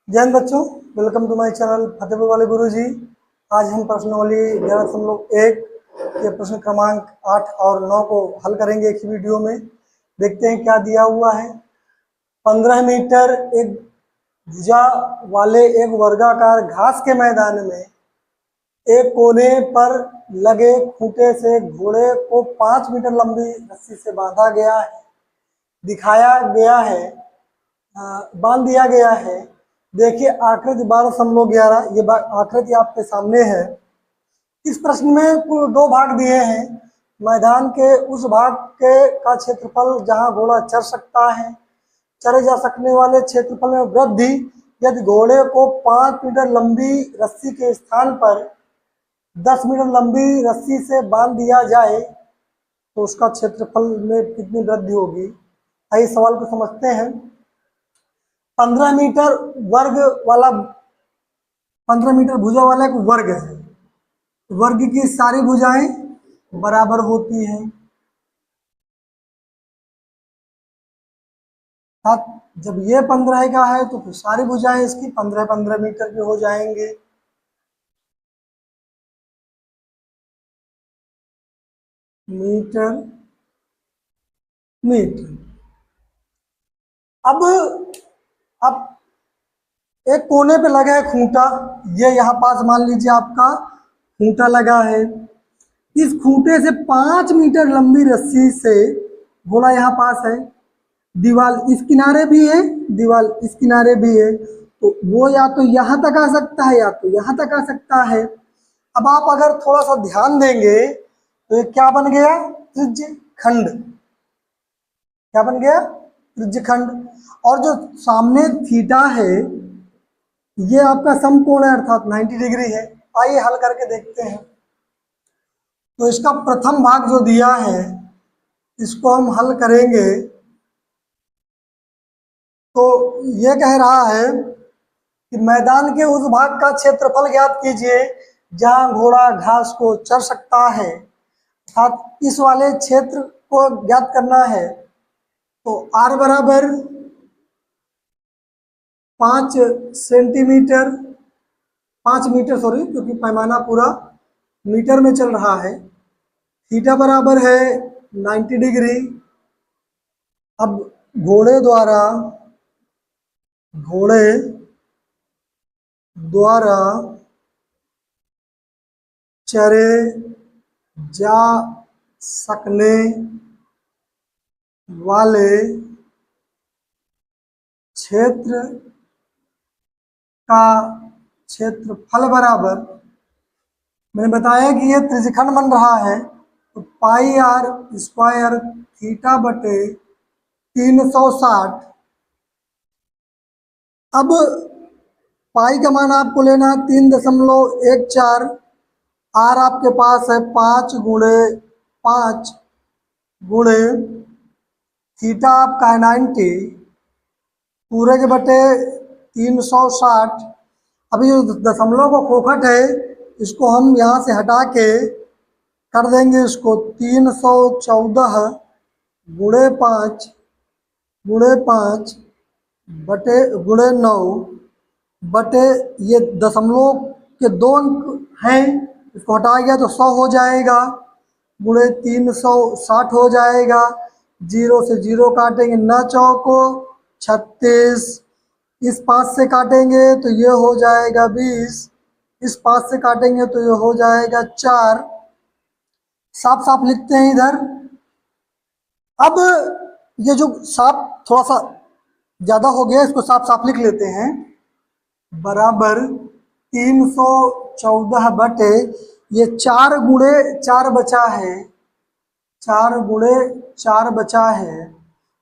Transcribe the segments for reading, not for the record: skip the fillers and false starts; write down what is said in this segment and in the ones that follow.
जय हिंद बच्चों, welcome to my channel Fatehpur वाले गुरु जी। आज हम प्रश्नावली 11.1 के प्रश्न क्रमांक 8 और 9 को हल करेंगे एक ही वीडियो में। देखते हैं क्या दिया हुआ है। 15 मीटर एक भुजा वाले एक वर्गाकार घास के मैदान में एक कोने पर लगे खूंटे से घोड़े को 5 मीटर लंबी रस्सी से बांधा गया है, दिखाया गया है, बांध दिया गया है। देखिए आकृति 12.11, ये आकृति आपके सामने है। इस प्रश्न में कुल 2 भाग दिए हैं। मैदान के उस भाग के का क्षेत्रफल जहां घोड़ा चर सकता है, चरे जा सकने वाले क्षेत्रफल में वृद्धि यदि घोड़े को 5 मीटर लंबी रस्सी के स्थान पर 10 मीटर लंबी रस्सी से बांध दिया जाए तो उसका क्षेत्रफल में कितनी वृद्धि होगी। आइए सवाल को समझते हैं। 15 मीटर वर्ग वाला 15 मीटर भुजा वाला एक वर्ग है। वर्ग की सारी भुजाएं बराबर होती हैं। जब ये 15 का है तो फिर सारी भुजाएं इसकी 15-15 मीटर के हो जाएंगे। Metre metre. अब एक कोने पे लगा है खूंटा, ये यहाँ पास मान लीजिए आपका खूंटा लगा है। इस खूंटे से 5 मीटर लंबी रस्सी से घोड़ा यहाँ पास है, दीवार इस किनारे भी है, दीवार इस किनारे भी है, तो वो या तो यहाँ तक आ सकता है या तो यहाँ तक आ सकता है। अब आप अगर थोड़ा सा ध्यान देंगे तो ये क्या बन गया, त्रिज्य खंड। क्या बन गया, त्रिज्य खंड। और जो सामने थीटा है ये आपका समकोण है, अर्थात 90 डिग्री है। आइए हल करके देखते हैं। तो इसका प्रथम भाग जो दिया है इसको हम हल करेंगे तो ये कह रहा है कि मैदान के उस भाग का क्षेत्रफल ज्ञात कीजिए जहां घोड़ा घास को चर सकता है, अर्थात इस वाले क्षेत्र को ज्ञात करना है। तो r बराबर 5 सेंटीमीटर 5 मीटर, सॉरी, क्योंकि पैमाना पूरा मीटर में चल रहा है। थीटा बराबर है 90 डिग्री। अब घोड़े द्वारा चरे जा सकने वाले क्षेत्र का क्षेत्रफल बराबर, मैंने बताया कि ये त्रिज्यखंड बन रहा है, तो पाई r स्क्वायर थीटा बटे 360। अब पाई का मान आपको लेना है 3.14। r आपके पास है 5 गुणे 5 गुणे थीटा आपका है 90 पूरे के बटे 360। अभी जो दशमलव का खोखट है इसको हम यहाँ से हटा के कर देंगे इसको 314 गुणे 5 बटे गुणे 9 बटे, ये दशमलव के 2 अंक हैं, इसको हटा गया तो 100 हो जाएगा, गुणे 360 हो जाएगा। 0 से 0 काटेंगे, 9 चौको 36। इस 5 से काटेंगे तो ये हो जाएगा 20। इस 5 से काटेंगे तो ये हो जाएगा 4। साफ साफ लिखते हैं इधर। अब ये जो साफ थोड़ा सा ज्यादा हो गया, इसको साफ साफ लिख लेते हैं। बराबर 314 बटे, ये 4 गुणे 4 बचा है, 4 गुणे 4 बचा है,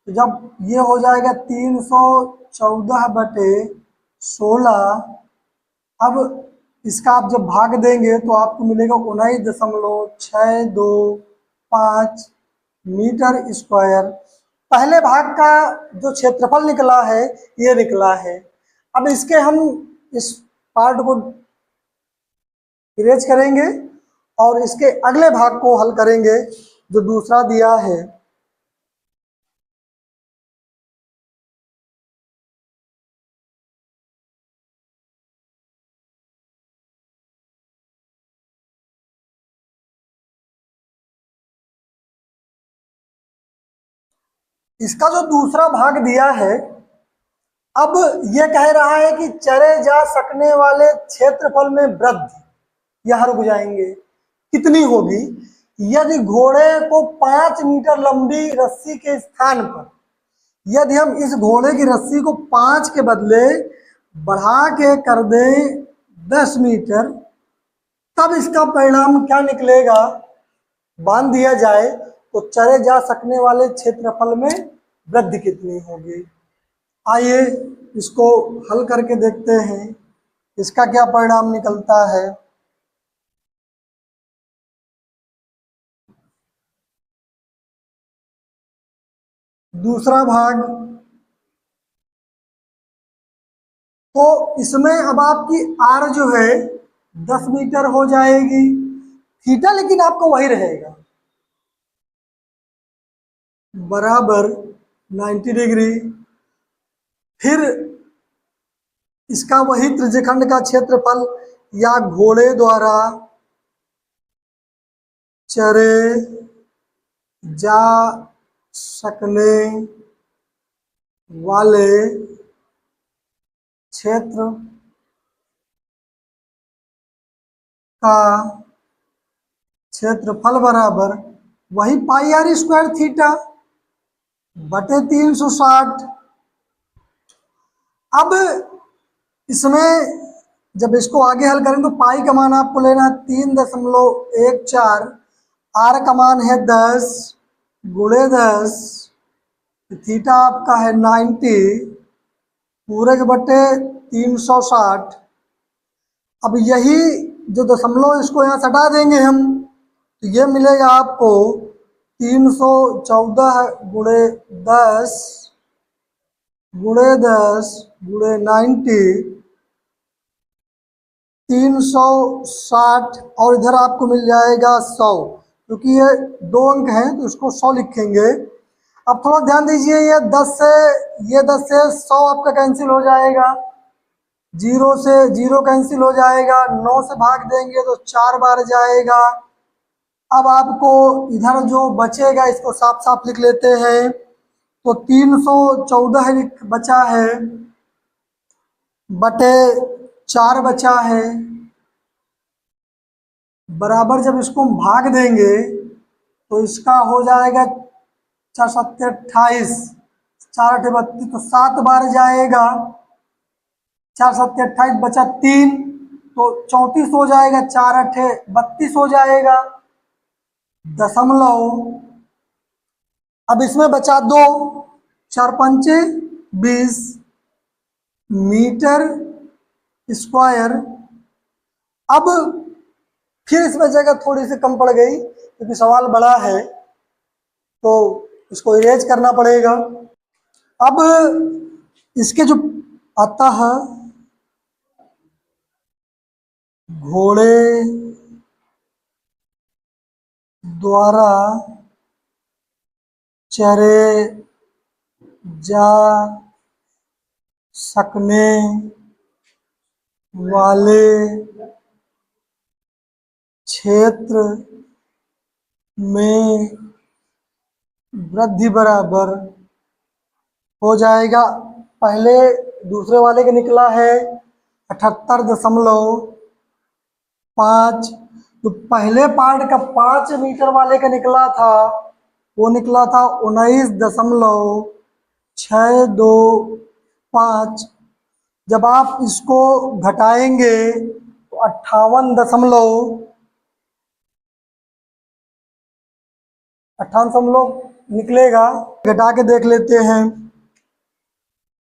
तो जब ये हो जाएगा 314 बटे 16। अब इसका आप जब भाग देंगे तो आपको मिलेगा 19.625 मीटर स्क्वायर। पहले भाग का जो क्षेत्रफल निकला है ये निकला है। अब इसके हम इस पार्ट को इरेज करेंगे और इसके अगले भाग को हल करेंगे जो दूसरा दिया है। इसका जो दूसरा भाग दिया है, अब ये कह रहा है कि चरे जा सकने वाले क्षेत्रफल में वृद्धि, यहां रुक जाएंगे, कितनी होगी यदि घोड़े को 5 मीटर लंबी रस्सी के स्थान पर, यदि हम इस घोड़े की रस्सी को 5 के बदले बढ़ा के कर दें 10 मीटर, तब इसका परिणाम क्या निकलेगा, बांध दिया जाए तो चरे जा सकने वाले क्षेत्रफल में वृद्धि कितनी होगी। आइए इसको हल करके देखते हैं, इसका क्या परिणाम निकलता है। दूसरा भाग, तो इसमें अब आपकी आर जो है 10 मीटर हो जाएगी, थीटा लेकिन आपको वही रहेगा, बराबर 90 डिग्री। फिर इसका वही त्रिज्यखंड का क्षेत्रफल या घोड़े द्वारा चरे जा सकने वाले क्षेत्र का क्षेत्रफल बराबर वही पाई आर स्क्वायर थीटा बटे 360। अब इसमें जब इसको आगे हल करें तो पाई का मान आपको लेना है 3.14, आर का मान है 10 गुणे 10, थीटा आपका है 90 पूरे के बटे 360। अब यही जो दशमलव इसको यहाँ सटा देंगे हम, तो ये मिलेगा आपको 314 गुणे 10 गुणे 10 गुणे 90, 360, और इधर आपको मिल जाएगा 100, क्योंकि ये 2 अंक हैं तो इसको 100 लिखेंगे। अब थोड़ा ध्यान दीजिए, ये 10 से 100 आपका कैंसिल हो जाएगा, 0 से 0 कैंसिल हो जाएगा, 9 से भाग देंगे तो 4 बार जाएगा। अब आपको इधर जो बचेगा इसको साफ साफ लिख लेते हैं, तो 314 बचा है बटे 4 बचा है, बराबर जब इसको हम भाग देंगे तो इसका हो जाएगा 4 7 28, 4 8 32, तो 7 बार जाएगा, 4 7 28 बचा 3 तो 34 हो जाएगा, 4 8 32 हो जाएगा दशमलव। अब इसमें बचा 2, 4 5 20 मीटर स्क्वायर। अब फिर इसमें जगह थोड़ी सी कम पड़ गई क्योंकि सवाल बड़ा है तो इसको इरेज करना पड़ेगा। अब इसके जो अतः घोड़े द्वारा चरे जा सकने वाले क्षेत्र में वृद्धि बराबर हो जाएगा, पहले दूसरे वाले का निकला है 78.5, तो पहले पार्ट का 5 मीटर वाले का निकला था, वो निकला था 19.625। जब आप इसको घटाएंगे तो 58 निकलेगा। घटा के देख लेते हैं,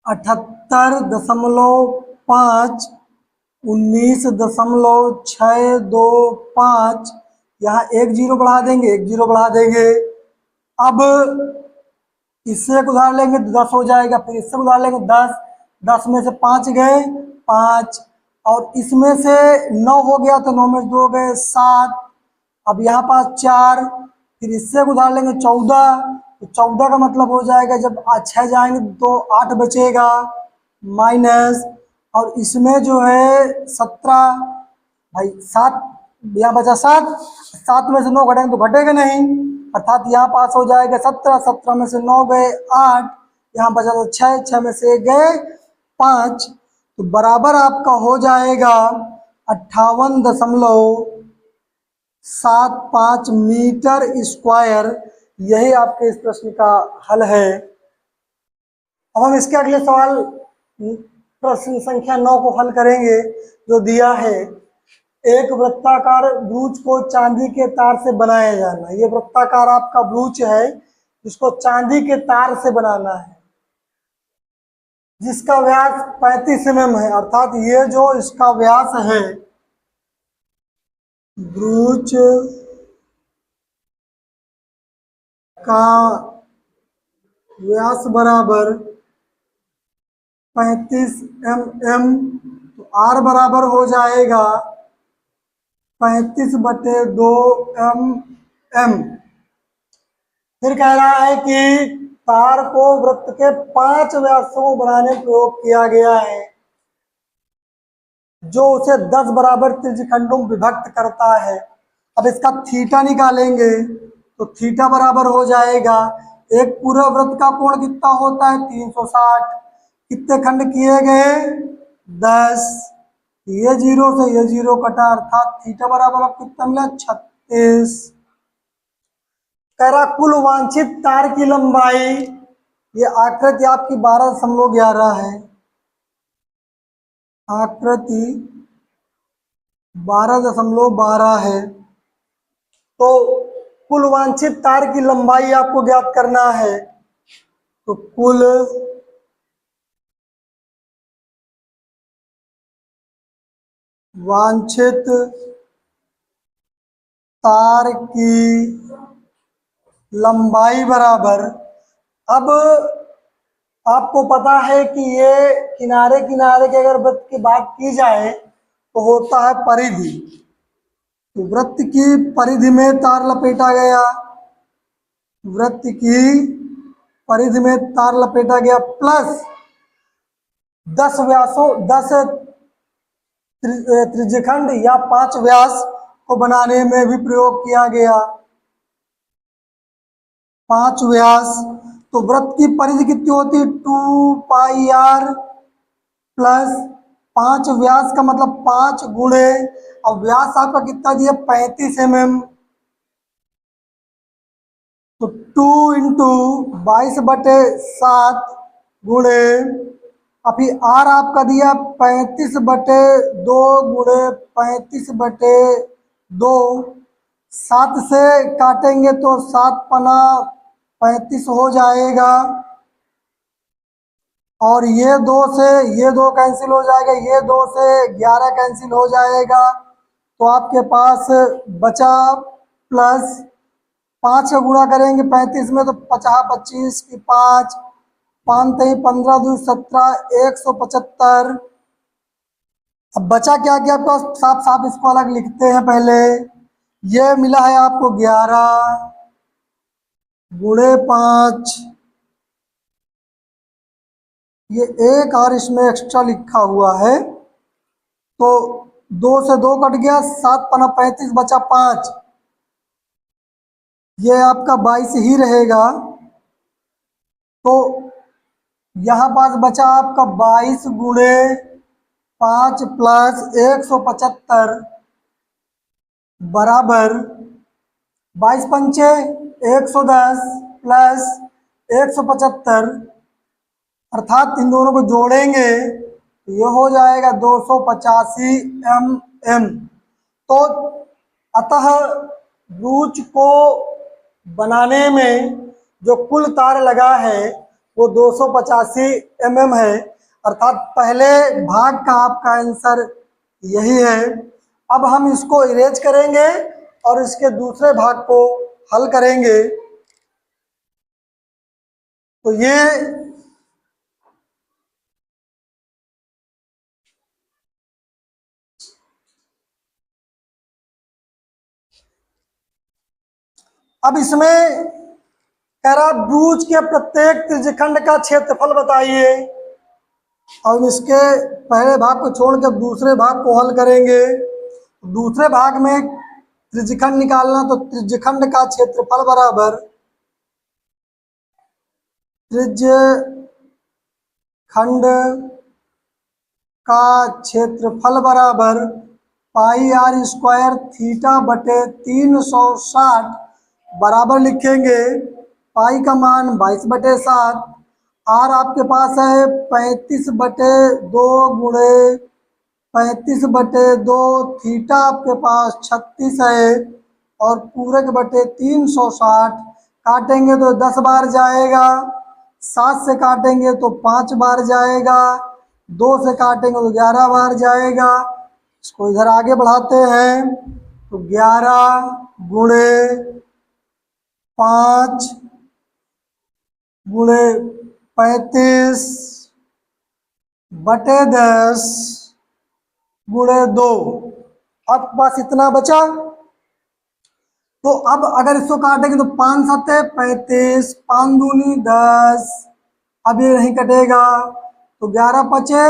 78.5 19.625, यहाँ 1 0 बढ़ा देंगे, 1 0 बढ़ा देंगे। अब इससे एक उधार लेंगे तो 10 हो जाएगा, फिर इससे उधार लेंगे 10, 10 में से 5 गए 5, और इसमें से 9 हो गया तो 9 में 2 गए 7, अब यहाँ पास 4, फिर इससे उधार लेंगे 14, तो 14 का मतलब हो जाएगा जब 6 जाएंगे तो 8 बचेगा माइनस, और इसमें जो है 17, भाई 7 यहाँ बचा 7, 7 में से 9 घटेंगे तो घटेगा नहीं, अर्थात यहाँ पास हो जाएगा 17, 17 में से 9 गए 8, यहाँ बचा तो 6, 6 में से 1 गए 5, तो बराबर आपका हो जाएगा 58.75 मीटर स्क्वायर। यही आपके इस प्रश्न का हल है। अब हम इसके अगले सवाल प्रश्न संख्या 9 को हल करेंगे, जो दिया है एक वृत्ताकार ब्रूच को चांदी के तार से बनाया जाना। ये वृत्ताकार आपका ब्रूच है जिसको चांदी के तार से बनाना है, जिसका व्यास 35 mm है, अर्थात ये जो इसका व्यास है ब्रूच का व्यास बराबर 35 mm, तो R बराबर हो जाएगा 35/2 mm। फिर कह रहा है कि तार को वृत्त के 5 व्यासों को बनाने में प्रयोग किया गया है, जो उसे 10 बराबर त्रिज्यखंडों में विभक्त करता है। अब इसका थीटा निकालेंगे तो थीटा बराबर हो जाएगा, एक पूरे वृत्त का कोण कितना होता है 360, कितने खंड किए गए 10, ये 0 से ये 0 कटा, अर्थात थीटा बराबर अब कितना मिला 36। कह रहा कुल वांछित तार की लंबाई, ये आकृति आपकी 12.11 है, आकृति 12.12 है। तो कुल वांछित तार की लंबाई आपको ज्ञात करना है, तो कुल वांछित तार की लंबाई बराबर, अब आपको पता है कि ये किनारे किनारे के अगर वृत्त की बात की जाए तो होता है परिधि, तो वृत्त की परिधि में तार लपेटा गया, वृत्त की परिधि में तार लपेटा गया, प्लस 10 व्यासों 10 त्रिज्यखंड या 5 व्यास को बनाने में भी प्रयोग किया गया, 5 व्यास। तो वृत्त की परिधि कितनी होती है 2πr प्लस 5 व्यास का मतलब 5 गुणे, और व्यास आपका कितना दिया 35 mm, तो 2 × 22/7 गुणे, अभी R आपका दिया 35/2 गुणे 35/2, 7 से काटेंगे तो 7 पना 35 हो जाएगा, और ये 2 से ये 2 कैंसिल हो जाएगा, ये 2 से 11 कैंसिल हो जाएगा, तो आपके पास बचा प्लस 5 का गुणा करेंगे 35 में तो 50 25 की 5, 5 3 15 2 17 175। अब बचा क्या क्या आपको साफ साफ इसको अलग लिखते हैं पहले, ये मिला है आपको 11 गुणे 5, ये एक और इसमें एक्स्ट्रा लिखा हुआ है, तो 2 से 2 कट गया, 7 पना 35 बचा 5, ये आपका 22 ही रहेगा, तो यहाँ पास बचा आपका 22 गुणे 5 प्लस 175 बराबर 22 पंचे 110 प्लस 175, अर्थात इन दोनों को जोड़ेंगे तो ये हो जाएगा 285 mm। तो अतः ब्रूच को बनाने में जो कुल तार लगा है वो 285 mm है, अर्थात पहले भाग का आपका आंसर यही है। अब हम इसको इरेज करेंगे और इसके दूसरे भाग को हल करेंगे, तो ये अब इसमें कह रहा ब्रूच के प्रत्येक त्रिज्यखंड का क्षेत्रफल बताइए, और इसके पहले भाग को छोड़ के दूसरे भाग को हल करेंगे। दूसरे भाग में त्रिज्यखंड निकालना, तो त्रिज्यखंड का क्षेत्रफल बराबर त्रिज्यखंड का क्षेत्रफल बराबर पाई आर स्क्वायर थीटा बटे 360 बराबर लिखेंगे पाई का मान 22/7, आर आपके पास है 35/2 गुणे 35/2, थीटा आपके पास 36 है और पूरे के बटे 360 काटेंगे तो 10 बार जाएगा, 7 से काटेंगे तो 5 बार जाएगा, 2 से काटेंगे तो 11 बार जाएगा। इसको इधर आगे बढ़ाते हैं तो 11 गुणे 5 गुणे 35 बटे 10 गुणे 2, आपके पास इतना बचा। तो अब अगर इसको काटेंगे तो 5 7 35, 5 दूनी 10, अब ये नहीं कटेगा तो 11 पचे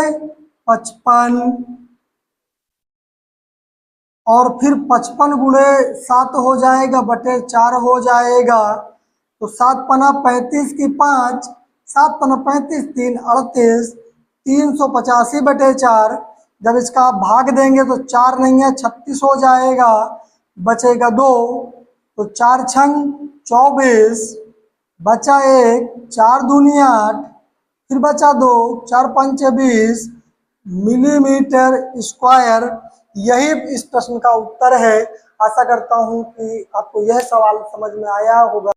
55 और फिर 55 गुणे 7 हो जाएगा बटे 4 हो जाएगा, तो 7 पना 35 की 5, 7 पना 35, 3 38, 385/4। जब इसका आप भाग देंगे तो 4 नहीं है 36 हो जाएगा, बचेगा 2, तो 4 छंग 24, बचा 1, 4 दूनी 8, फिर बचा 2, 4 पंचे 20 मिलीमीटर स्क्वायर। यही इस प्रश्न का उत्तर है। आशा करता हूं कि आपको यह सवाल समझ में आया होगा।